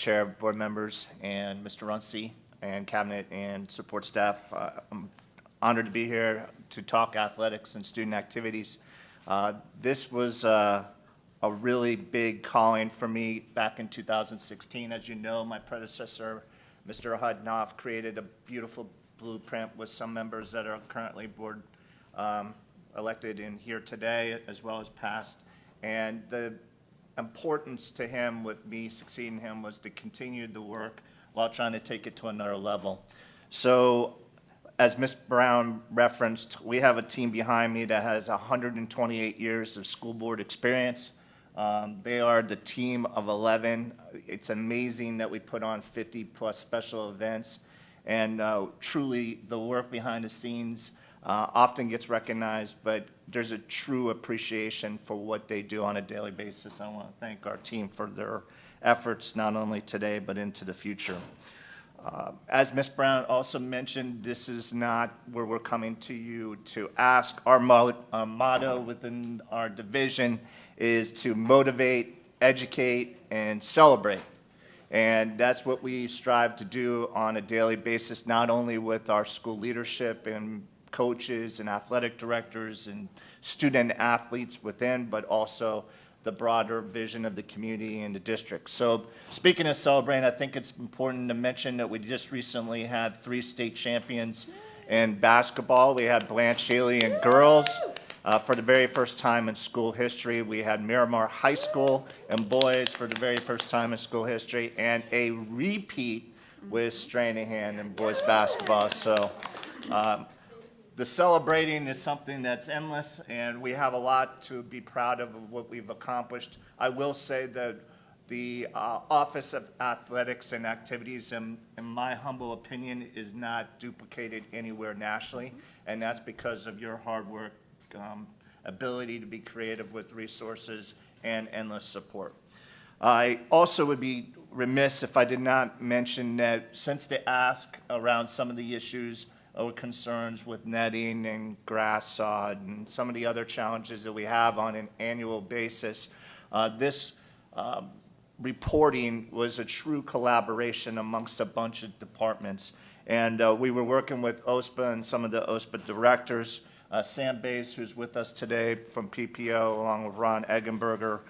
Chair, board members, and Mr. Runcie, and cabinet and support staff. I'm honored to be here to talk athletics and student activities. This was a really big calling for me back in 2016. As you know, my predecessor, Mr. Hudnoff, created a beautiful blueprint with some members that are currently board elected in here today, as well as past. And the importance to him with me succeeding him was to continue the work while trying to take it to another level. So as Ms. Brown referenced, we have a team behind me that has 128 years of school board experience. They are the team of 11. It's amazing that we put on 50 plus special events, and truly the work behind the scenes often gets recognized, but there's a true appreciation for what they do on a daily basis. I want to thank our team for their efforts, not only today, but into the future. As Ms. Brown also mentioned, this is not where we're coming to you to ask. Our motto within our division is to motivate, educate, and celebrate. And that's what we strive to do on a daily basis, not only with our school leadership and coaches and athletic directors and student athletes within, but also the broader vision of the community and the district. So speaking of celebrating, I think it's important to mention that we just recently had 3 state champions in basketball. We had Blanche Shaley in girls. For the very first time in school history. We had Miramar High School and boys for the very first time in school history, and a repeat with Stranahan in boys basketball. So the celebrating is something that's endless, and we have a lot to be proud of what we've accomplished. I will say that the Office of Athletics and Activities, in my humble opinion, is not duplicated anywhere nationally, and that's because of your hard work, ability to be creative with resources, and endless support. I also would be remiss if I did not mention that since the ask around some of the issues or concerns with netting and grass sod and some of the other challenges that we have on an annual basis, this reporting was a true collaboration amongst a bunch of departments. And we were working with OSPA and some of the OSPA directors, Sam Bass, who's with us today from PPO, along with Ron Eggenberger,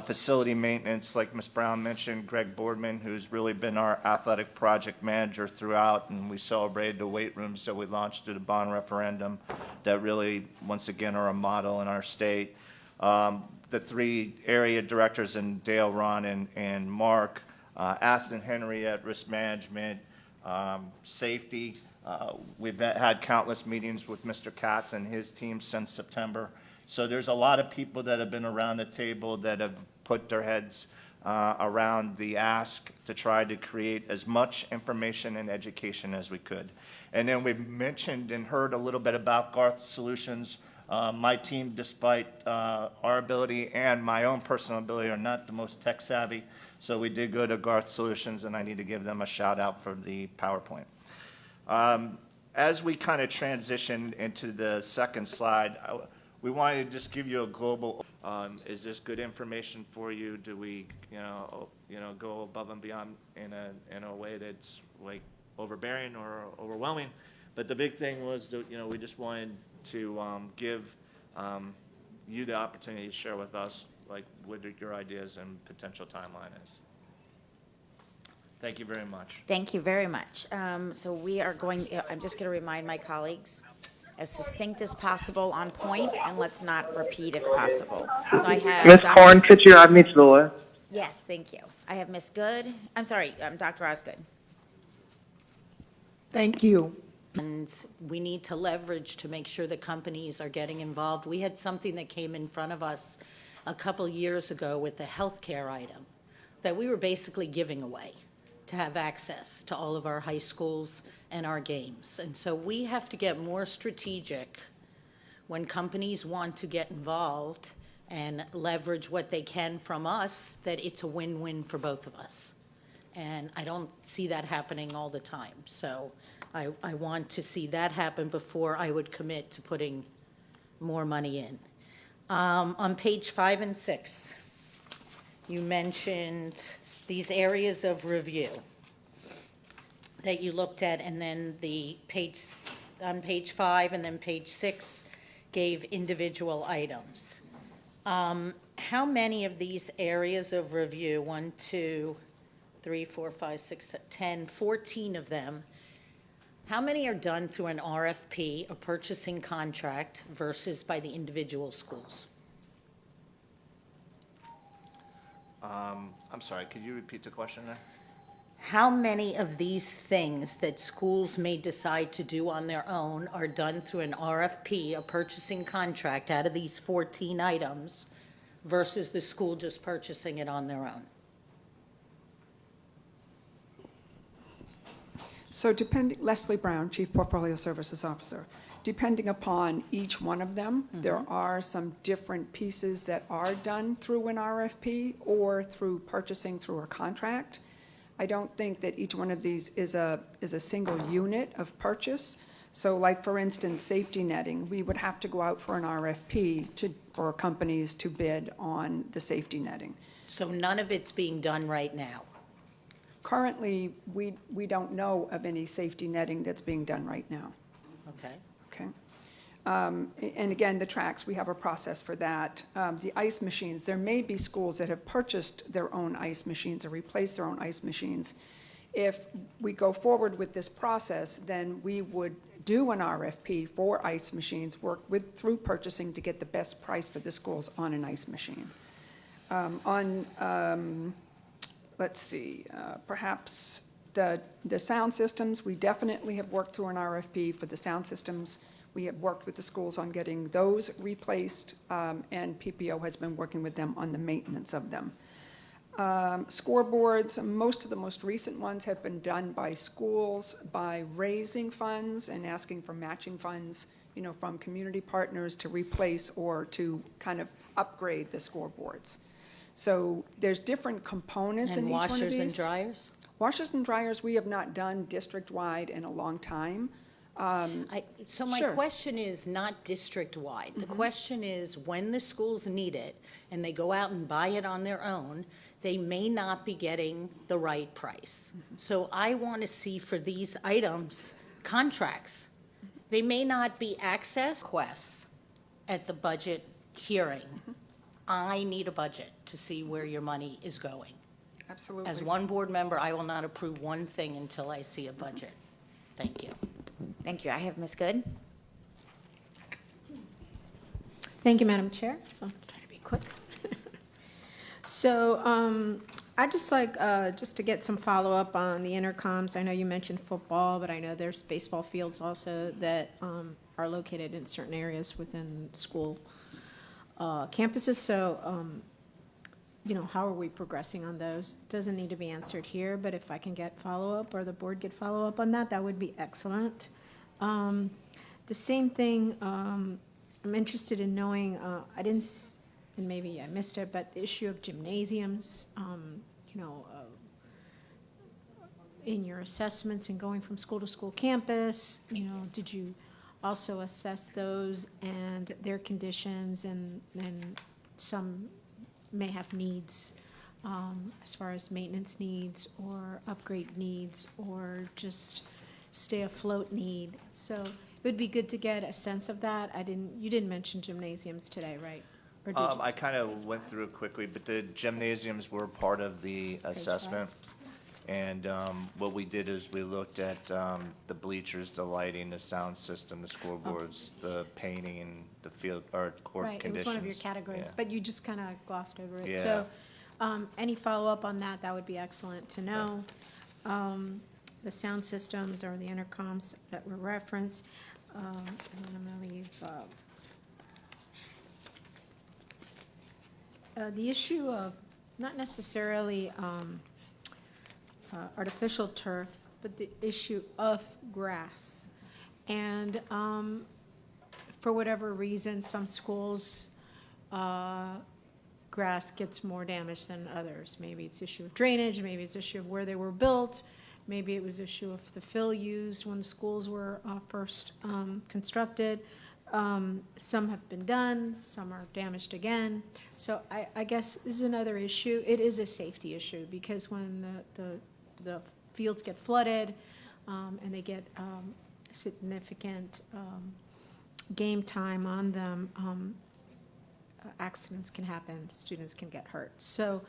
facility maintenance, like Ms. Brown mentioned, Greg Boardman, who's really been our athletic project manager throughout, and we celebrated the weight rooms that we launched through the bond referendum that really, once again, are a model in our state. The 3 area directors, and Dale, Ron, and Mark, Aston Henry at risk management, safety. We've had countless meetings with Mr. Katz and his team since September. So there's a lot of people that have been around the table that have put their heads around the ask to try to create as much information and education as we could. And then we've mentioned and heard a little bit about Garth Solutions. My team, despite our ability and my own personal ability, are not the most tech savvy. So we did go to Garth Solutions, and I need to give them a shout out for the PowerPoint. As we kind of transition into the second slide, we wanted to just give you a global. Is this good information for you? Do we, go above and beyond in a way that's like overbearing or overwhelming? But the big thing was that we just wanted to give you the opportunity to share with us like what your ideas and potential timeline is. Thank you very much. Thank you very much. So we are going, I'm just going to remind my colleagues, as succinct as possible, on point, and let's not repeat if possible. So I have Ms. Horn, could you have Ms. Lewis? Yes, thank you. I have Ms. Good. I'm sorry, Dr. Osgood. Thank you. And we need to leverage to make sure that companies are getting involved. We had something that came in front of us a couple years ago with the healthcare item that we were basically giving away to have access to all of our high schools and our games. And so we have to get more strategic when companies want to get involved and leverage what they can from us, that it's a win-win for both of us. And I don't see that happening all the time. So I want to see that happen before I would commit to putting more money in. On page 5 and 6, you mentioned these areas of review that you looked at, and then on page 5 and then page 6 gave individual items. How many of these areas of review, 1, 2, 3, 4, 5, 6, 10, 14 of them, how many are done through an RFP, a purchasing contract, versus by the individual schools? I'm sorry, could you repeat the question there? How many of these things that schools may decide to do on their own are done through an RFP, a purchasing contract, out of these 14 items, versus the school just purchasing it on their own? So Leslie Brown, Chief Portfolio Services Officer. Depending upon each one of them, there are some different pieces that are done through an RFP or through purchasing through a contract. I don't think that each one of these is a single unit of purchase. So like, for instance, safety netting, we would have to go out for an RFP for companies to bid on the safety netting. So none of it's being done right now? Currently, we don't know of any safety netting that's being done right now. Okay. Okay. And again, the tracks, we have a process for that. The ice machines, there may be schools that have purchased their own ice machines or replaced their own ice machines. If we go forward with this process, then we would do an RFP for ice machines, work through purchasing to get the best price for the schools on an ice machine. Let's see, perhaps the sound systems, we definitely have worked through an RFP for the sound systems. We have worked with the schools on getting those replaced, and PPO has been working with them on the maintenance of them. Scoreboards, most of the most recent ones have been done by schools by raising funds and asking for matching funds, from community partners to replace or to kind of upgrade the scoreboards. So there's different components in each one of these. And washers and dryers? Washers and dryers, we have not done district-wide in a long time. So my Sure. question is not district-wide. The question is, when the schools need it and they go out and buy it on their own, they may not be getting the right price. So I want to see for these items, contracts. They may not be access requests at the budget hearing. I need a budget to see where your money is going. Absolutely. As one board member, I will not approve one thing until I see a budget. Thank you. Thank you. I have Ms. Good. Thank you, Madam Chair. So I'll try to be quick. So I'd just like just to get some follow-up on the intercoms. I know you mentioned football, but I know there's baseball fields also that are located in certain areas within school campuses. So, how are we progressing on those? Doesn't need to be answered here, but if I can get follow-up or the board get follow-up on that, that would be excellent. The same thing, I'm interested in knowing, and maybe I missed it, but the issue of gymnasiums, in your assessments and going from school to school campus, did you also assess those and their conditions, and some may have needs as far as maintenance needs or upgrade needs or just stay afloat need. So it would be good to get a sense of that. You didn't mention gymnasiums today, right? Or did you? I kind of went through it quickly, but the gymnasiums were part of the assessment. And what we did is we looked at the bleachers, the lighting, the sound system, the scoreboards, the painting, the field, or court Right, it conditions. was one of your categories, Yeah. but you just kind of glossed over it. Yeah. So any follow-up on that, that would be excellent to know. The sound systems or the intercoms that were referenced. And then I'm going to leave the issue of not necessarily artificial turf, but the issue of grass. And for whatever reason, some schools, grass gets more damaged than others. Maybe it's issue of drainage, maybe it's issue of where they were built, maybe it was issue of the fill used when the schools were first constructed. Some have been done, some are damaged again. So I guess this is another issue. It is a safety issue because when the fields get flooded and they get significant game time on them, accidents can happen, students can get hurt. So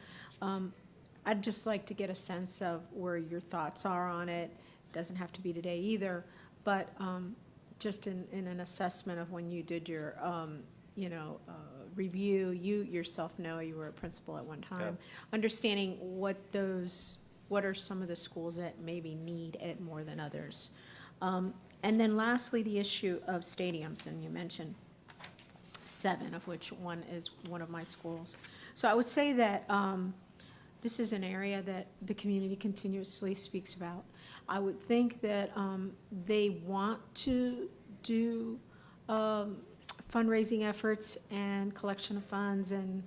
I'd just like to get a sense of where your thoughts are on it. It doesn't have to be today either, but just in an assessment of when you did your, review, you yourself know you were a principal at one time, understanding what are some of the schools that maybe need it more than others. And then lastly, the issue of stadiums, and you mentioned 7, of which one is one of my schools. So I would say that this is an area that the community continuously speaks about. I would think that they want to do fundraising efforts and collection of funds and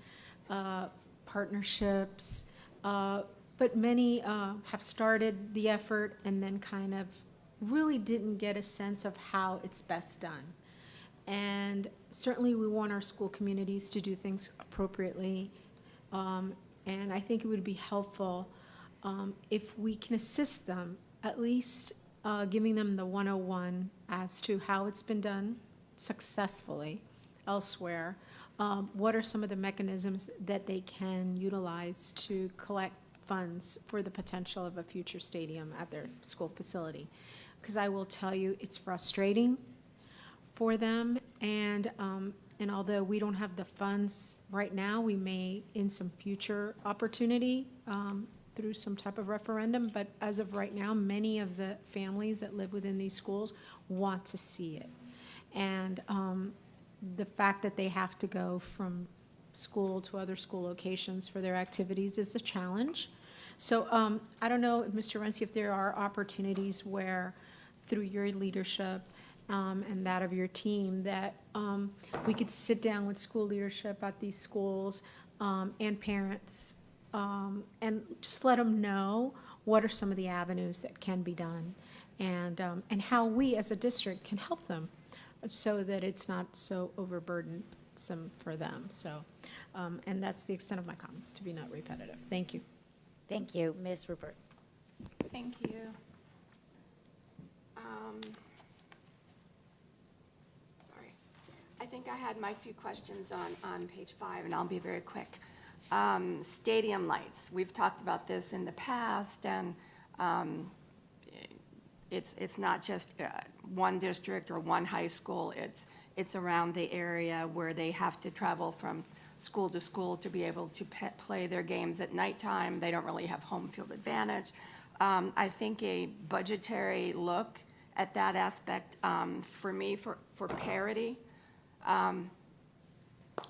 partnerships, but many have started the effort and then kind of really didn't get a sense of how it's best done. And certainly we want our school communities to do things appropriately. And I think it would be helpful if we can assist them, at least giving them the 101 as to how it's been done successfully elsewhere. What are some of the mechanisms that they can utilize to collect funds for the potential of a future stadium at their school facility? Because I will tell you, it's frustrating for them, and although we don't have the funds right now, we may in some future opportunity through some type of referendum, but as of right now, many of the families that live within these schools want to see it. And the fact that they have to go from school to other school locations for their activities is a challenge. So I don't know, Mr. Renzi, if there are opportunities where, through your leadership and that of your team, that we could sit down with school leadership at these schools and parents and just let them know what are some of the avenues that can be done and how we as a district can help them so that it's not so overburdensome for them. So, and that's the extent of my comments, to be not repetitive. Thank you. Thank you. Ms. Rupert. Thank you. Sorry. I think I had my few questions on page 5, and I'll be very quick. Stadium lights. We've talked about this in the past, and it's not just one district or one high school. It's around the area where they have to travel from school to school to be able to play their games at nighttime. They don't really have home field advantage. I think a budgetary look at that aspect, for me, for parity,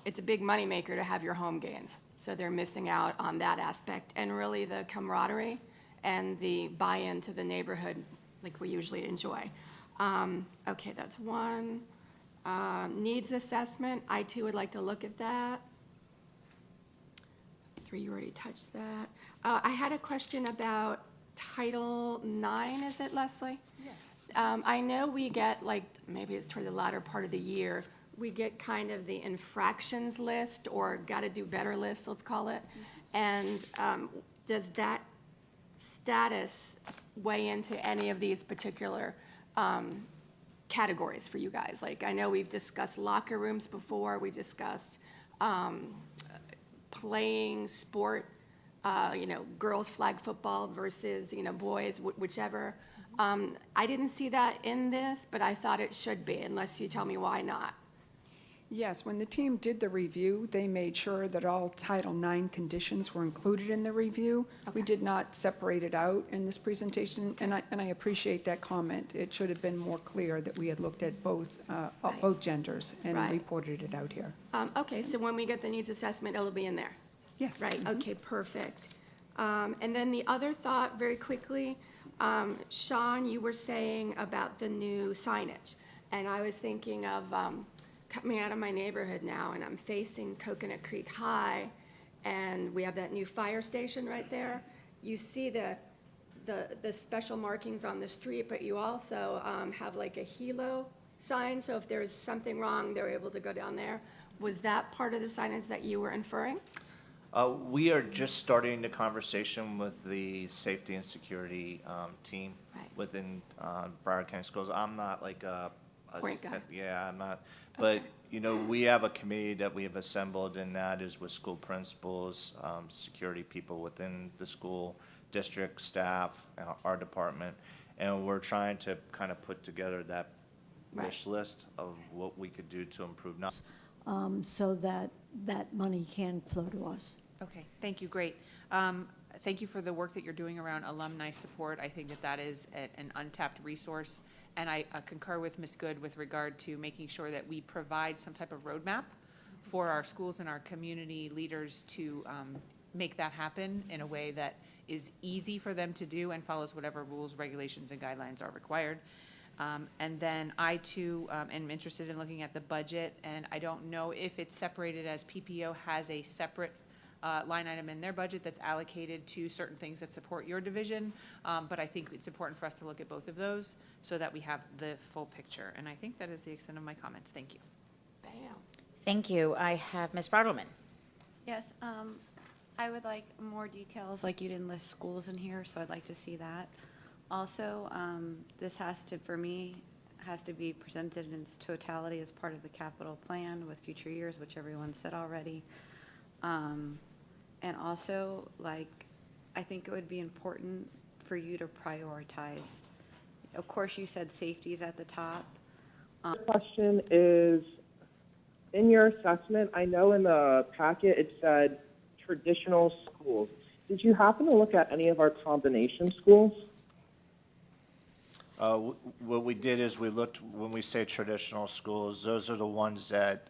it's a big moneymaker to have your home games. So they're missing out on that aspect. And really the camaraderie and the buy-in to the neighborhood like we usually enjoy. Okay, that's one. Needs assessment, I too would like to look at that. 3, you already touched that. I had a question about Title IX, is it, Leslie? Yes. I know we get, like, maybe it's toward the latter part of the year, we get kind of the infractions list or gotta do better list, let's call it. And does that status weigh into any of these particular categories for you guys? Like, I know we've discussed locker rooms before, we've discussed playing sport, girls flag football versus, boys, whichever. I didn't see that in this, but I thought it should be, unless you tell me why not. Yes, when the team did the review, they made sure that all Title IX conditions were included in the review. We Okay. did not separate it out in this presentation, and I appreciate that comment. It should have been more clear that we had looked at both genders and Right. reported it out here. Okay, so when we get the needs assessment, it'll be in there. Yes. Right, okay, perfect. And then the other thought, very quickly, Sean, you were saying about the new signage. And I was thinking of coming out of my neighborhood now, and I'm facing Coconut Creek High, and we have that new fire station right there. You see the special markings on the street, but you also have like a helo signs, so if there's something wrong, they're able to go down there. Was that part of the signage that you were inferring? We are just starting the conversation with the safety and security team Right. within Broward County Schools. I'm not like a Point guy. yeah, I'm not. But, Okay. you know, we have a committee that we have assembled, and that is with school principals, security people within the school, district staff, our department. And we're trying to kind of put together that Right. wish list of what we could do to improve. Not so that that money can flow to us. Okay, thank you, great. Thank you for the work that you're doing around alumni support. I think that that is an untapped resource. And I concur with Ms. Good with regard to making sure that we provide some type of roadmap for our schools and our community leaders to make that happen in a way that is easy for them to do and follows whatever rules, regulations, and guidelines are required. And then I too am interested in looking at the budget, and I don't know if it's separated as PPO has a separate line item in their budget that's allocated to certain things that support your division, but I think it's important for us to look at both of those so that we have the full picture. And I think that is the extent of my comments. Thank you. Bam. Thank you. I have Ms. Bartleman. Yes, I would like more details, like you didn't list schools in here, so I'd like to see that. Also, this has to, for me, has to be presented in its totality as part of the capital plan with future years, which everyone said already. And also, like, I think it would be important for you to prioritize. Of course, you said safety is at the top. The question is, in your assessment, I know in the packet it said traditional schools. Did you happen to look at any of our combination schools? What we did is we looked, when we say traditional schools, those are the ones that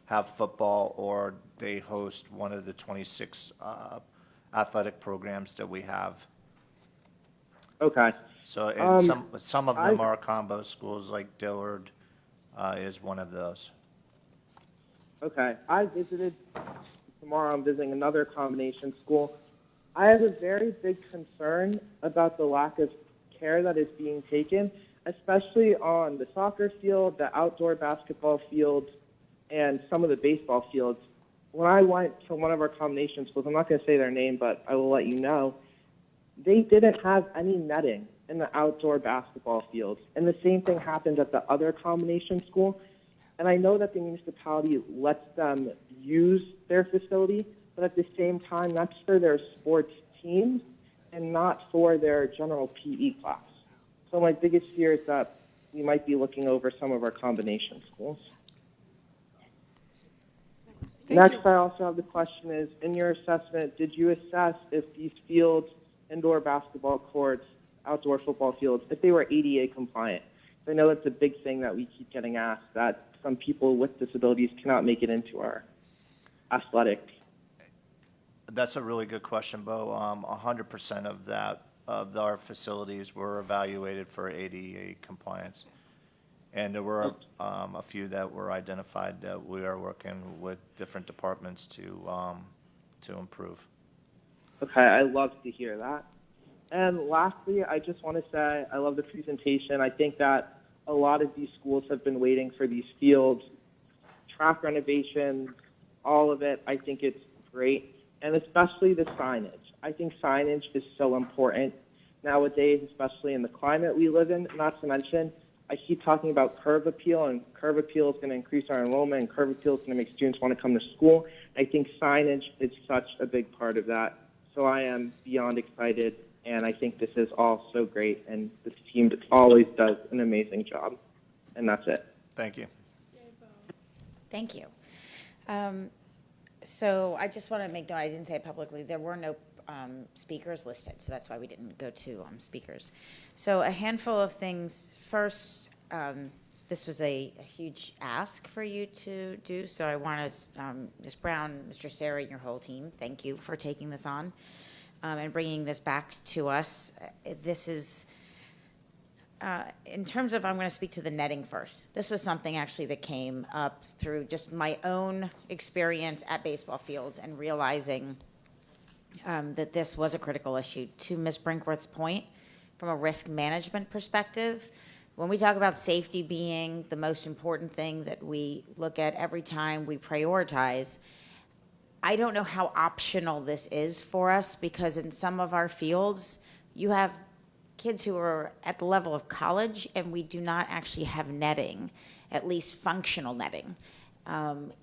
have football or they host one of the 26 athletic programs that we have. Okay. So, and some of them I've- are combo schools, like Dillard is one of those. Okay. I visited, tomorrow I'm visiting another combination school. I have a very big concern about the lack of care that is being taken, especially on the soccer field, the outdoor basketball field, and some of the baseball fields. When I went to one of our combination schools, I'm not going to say their name, but I will let you know, they didn't have any netting in the outdoor basketball fields. And the same thing happened at the other combination school. And I know that the municipality lets them use their facility, but at the same time, that's for their sports teams and not for their general PE class. So my biggest fear is that we might be looking over some of our combination schools. Thank Next, you. I also have the question is, in your assessment, did you assess if these fields, indoor basketball courts, outdoor football fields, if they were ADA compliant? I know that's a big thing that we keep getting asked, that some people with disabilities cannot make it into our athletic. That's a really good question, Bo. 100% of that, of our facilities were evaluated for ADA compliance. And there were a few that were identified that we are working with different departments to improve. Okay, I love to hear that. And lastly, I just want to say I love the presentation. I think that a lot of these schools have been waiting for these fields, track renovations, all of it. I think it's great. And especially the signage. I think signage is so important nowadays, especially in the climate we live in. Not to mention, I keep talking about curb appeal, and curb appeal is going to increase our enrollment, and curb appeal is going to make students want to come to school. I think signage is such a big part of that. So I am beyond excited, and I think this is all so great, and this team always does an amazing job. And that's it. Thank you. Thank you. So I just want to make note, I didn't say it publicly, there were no speakers listed, so that's why we didn't go to speakers. So a handful of things. First, this was a huge ask for you to do, so I want to, Ms. Brown, Mr. Sarah, and your whole team, thank you for taking this on and bringing this back to us. This is, in terms of, I'm going to speak to the netting first. This was something actually that came up through just my own experience at baseball fields and realizing that this was a critical issue. To Ms. Brinkworth's point, from a risk management perspective, when we talk about safety being the most important thing that we look at every time we prioritize, I don't know how optional this is for us, because in some of our fields, you have kids who are at the level of college, and we do not actually have netting, at least functional netting.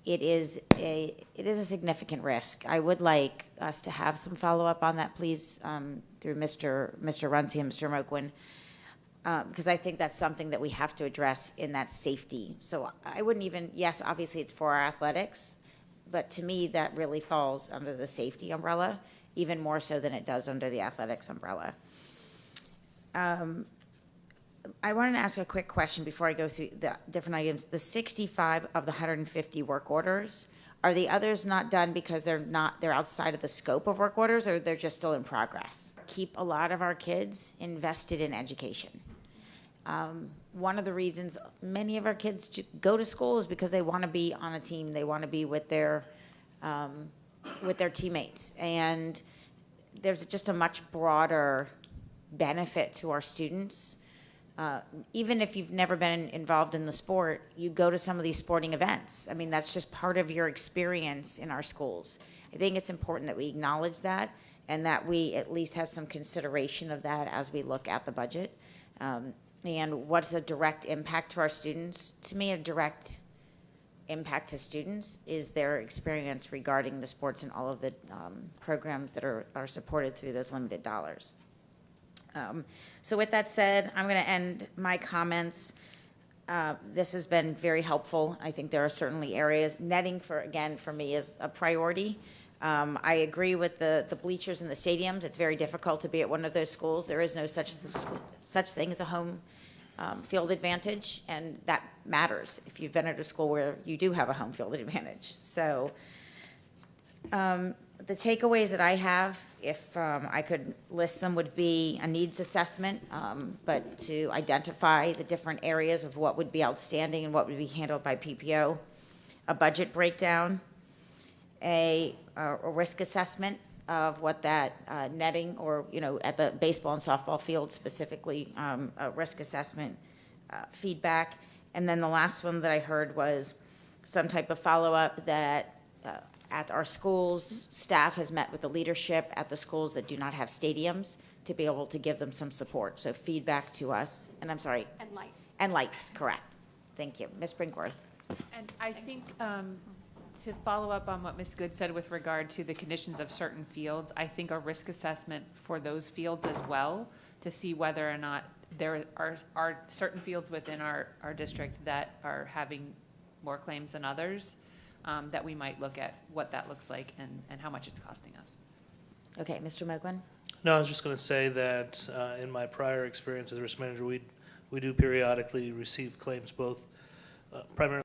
It is a significant risk. I would like us to have some follow-up on that, please, through Mr. Runcie and Mr. Moquin, because I think that's something that we have to address in that safety. So I wouldn't even, yes, obviously it's for our athletics, but to me, that really falls under the safety umbrella, even more so than it does under the athletics umbrella. I wanted to ask a quick question before I go through the different items. The 65 of the 150 work orders, are the others not done because they're outside of the scope of work orders, or they're just still in progress? Keep a lot of our kids invested in education. One of the reasons many of our kids go to school is because they want to be on a team. They want to be with their teammates. And there's just a much broader benefit to our students. Even if you've never been involved in the sport, you go to some of these sporting events. I mean, that's just part of your experience in our schools. I think it's important that we acknowledge that, and that we at least have some consideration of that as we look at the budget. And what's a direct impact to our students? To me, a direct impact to students is their experience regarding the sports and all of the programs that are supported through those limited dollars. So with that said, I'm going to end my comments. This has been very helpful. I think there are certainly areas. Netting, for me, is a priority. I agree with the bleachers and the stadiums. It's very difficult to be at one of those schools. There is no such thing as a home field advantage, and that matters if you've been at a school where you do have a home field advantage. So the takeaways that I have, if I could list them, would be a needs assessment, but to identify the different areas of what would be outstanding and what would be handled by PPO, a budget breakdown, a risk assessment of what that netting, or, at the baseball and softball field specifically, a risk assessment feedback. And then the last one that I heard was some type of follow-up that at our schools, staff has met with the leadership at the schools that do not have stadiums to be able to give them some support. So feedback to us, and I'm sorry. And lights. And lights, correct. Thank you. Ms. Brinkworth. And I think to follow up on what Ms. Good said with regard to the conditions of certain fields, I think a risk assessment for those fields as well, to see whether or not there are certain fields within our district that are having more claims than others, that we might look at what that looks like and how much it's costing us. Okay, Mr. Moglen? No, I was just going to say that in my prior experience as risk manager, we do periodically receive claims, both primarily